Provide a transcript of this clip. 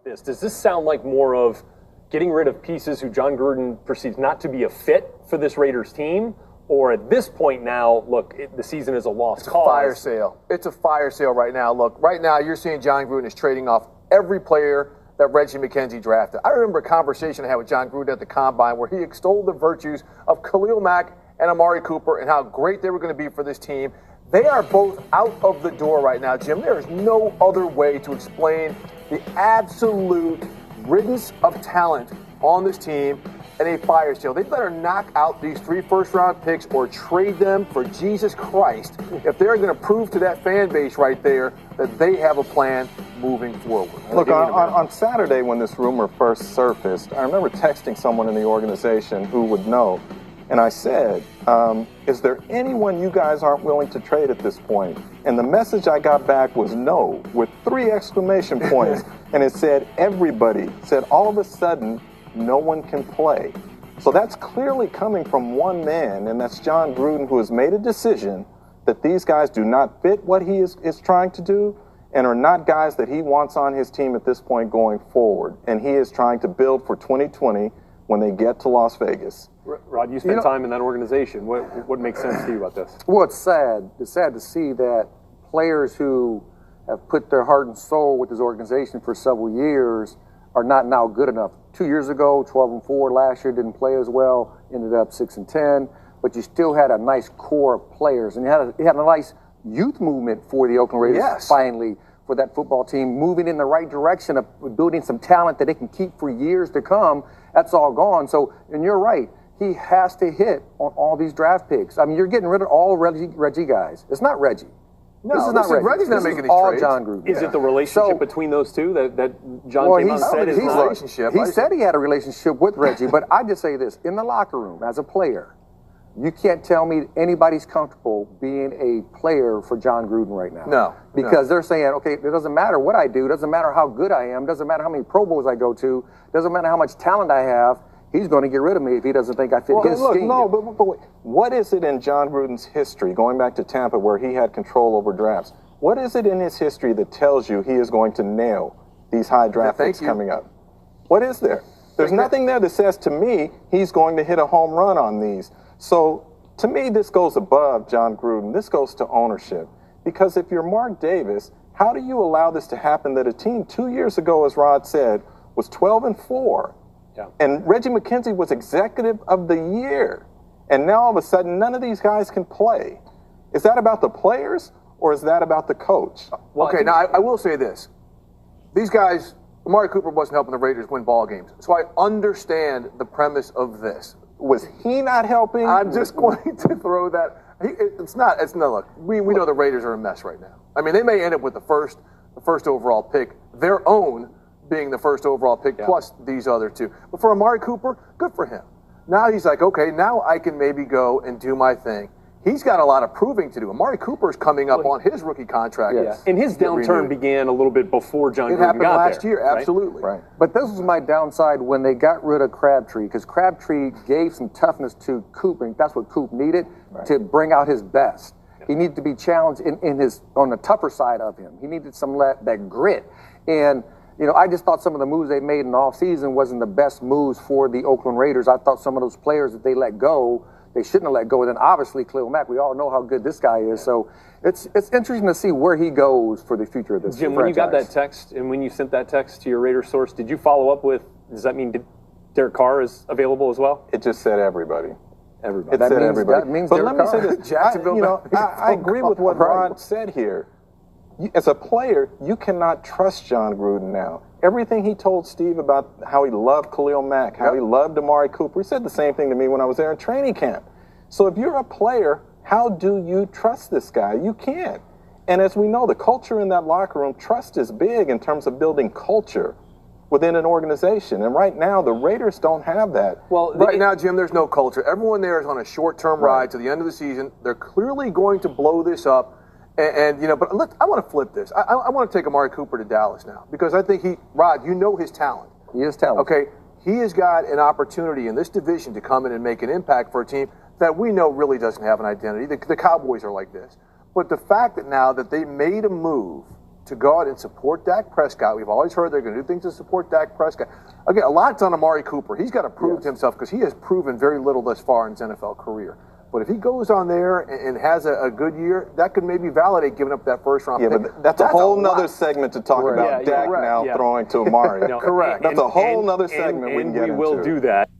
this? Does this sound like more of getting rid of pieces who John Gruden perceives not to be a fit for this Raiders team? Or at this point now, look, the season is a lost cause. It's a fire sale. It's a fire sale right now. Look, right now you're seeing John Gruden is trading off every player that Reggie McKenzie drafted. I remember a conversation I had with John Gruden at the Combine where he extolled the virtues of Khalil Mack and Amari Cooper and how great they were going to be for this team. They are both out of the door right now, Jim. There is no other way to explain the absolute riddance of talent on this team and a fire sale. They better knock out these 3 first-round picks or trade them for Jesus Christ if they're going to prove to that fan base right there that they have a plan moving forward. Look, on Saturday when this rumor first surfaced, I remember texting someone in the organization who would know, and I said, is there anyone you guys aren't willing to trade at this point? And the message I got back was no, with 3 exclamation points. And it said, everybody. It said, all of a sudden, no one can play. So that's clearly coming from one man, and that's John Gruden, who has made a decision that these guys do not fit what he is trying to do and are not guys that he wants on his team at this point going forward. And he is trying to build for 2020 when they get to Las Vegas. Rod, you spent time in that organization. What makes sense to you about this? Well, it's sad. It's sad to see that players who have put their heart and soul with this organization for several years are not now good enough. 2 years ago, 12-4. Last year didn't play as well. Ended up 6-10. But you still had a nice core of players, and you had a nice youth movement for the Oakland Raiders. Finally, for that football team, moving in the right direction of building some talent that they can keep for years to come. That's all gone. So, and you're right. He has to hit on all these draft picks. I mean, you're getting rid of all Reggie guys. It's not Reggie. No, this is not Reggie. Reggie's not this making is these all trades. John Gruden. Is it the relationship between those two that John came out and said is his relationship? He said he had a relationship with Reggie, but I just say this, in the locker room, as a player, you can't tell me anybody's comfortable being a player for John Gruden right now. No. Because they're saying, okay, it doesn't matter what I do, doesn't matter how good I am, doesn't matter how many Pro Bowls I go to, doesn't matter how much talent I have, he's going to get rid of me if he doesn't think I fit his scheme. No, but wait. What is it in John Gruden's history, going back to Tampa where he had control over drafts, what is it in his history that tells you he is going to nail these high draft picks coming up? What is there? There's nothing there that says to me he's going to hit a home run on these. So to me, this goes above John Gruden. This goes to ownership. Because if you're Mark Davis, how do you allow this to happen that a team 2 years ago, as Rod said, was 12-4? Yeah. And Reggie McKenzie was executive of the year. And now all of a sudden, none of these guys can play. Is that about the players or is that about the coach? Well, okay, now I will say this. These guys, Amari Cooper wasn't helping the Raiders win ball games. So I understand the premise of this. Was he not helping? I'm just going to throw that. It's not, look, we know the Raiders are a mess right now. I mean, they may end up with the first overall pick, their own being the first overall pick, plus these other two. But for Amari Cooper, good for him. Now he's like, okay, now I can maybe go and do my thing. He's got a lot of proving to do. Amari Cooper's coming up on his rookie contract. Yes. And his downturn began a little bit before John Gruden got there. It happened last year, absolutely. Right. But this was my downside when they got rid of Crabtree, because Crabtree gave some toughness to Coop, and that's what Coop needed to bring out his best. He needed to be challenged on the tougher side of him. He needed some that grit. And I just thought some of the moves they made in the offseason wasn't the best moves for the Oakland Raiders. I thought some of those players that they let go, they shouldn't have let go. And then obviously Khalil Mack, we all know how good this guy is. So it's interesting to see where he goes for the future of this Jim, franchise. when you got that text and when you sent that text to your Raider source, did you follow up with, does that mean Derek Carr is available as well? It just said everybody. Everybody. It said everybody. That means but let me say this. I agree with what Rod said here. As a player, you cannot trust John Gruden now. Everything he told Steve about how he loved Khalil Mack, how he loved Amari Cooper, he said the same thing to me when I was there in training camp. So if you're a player, how do you trust this guy? You can't. And as we know, the culture in that locker room, trust is big in terms of building culture within an organization. And right now, the Raiders don't have that. Well, right now, Jim, there's no culture. Everyone there is on a short-term ride to the end of the season. They're clearly going to blow this up. And but I want to flip this. I want to take Amari Cooper to Dallas now because I think Rod, you know his talent. He is talented. Okay, he has got an opportunity in this division to come in and make an impact for a team that we know really doesn't have an identity. The Cowboys are like this. But the fact that now that they made a move to go out and support Dak Prescott. We've always heard they're going to do things to support Dak Prescott. Again, a lot's on Amari Cooper. He's got to prove to himself because he has proven very little thus far in his NFL career. But if he goes on there and has a good year, that could maybe validate giving up that first round pick. Yeah, but that's a whole nother segment to talk about Dak now throwing to Amari. Correct. That's a whole nother segment we can get into. We will do that.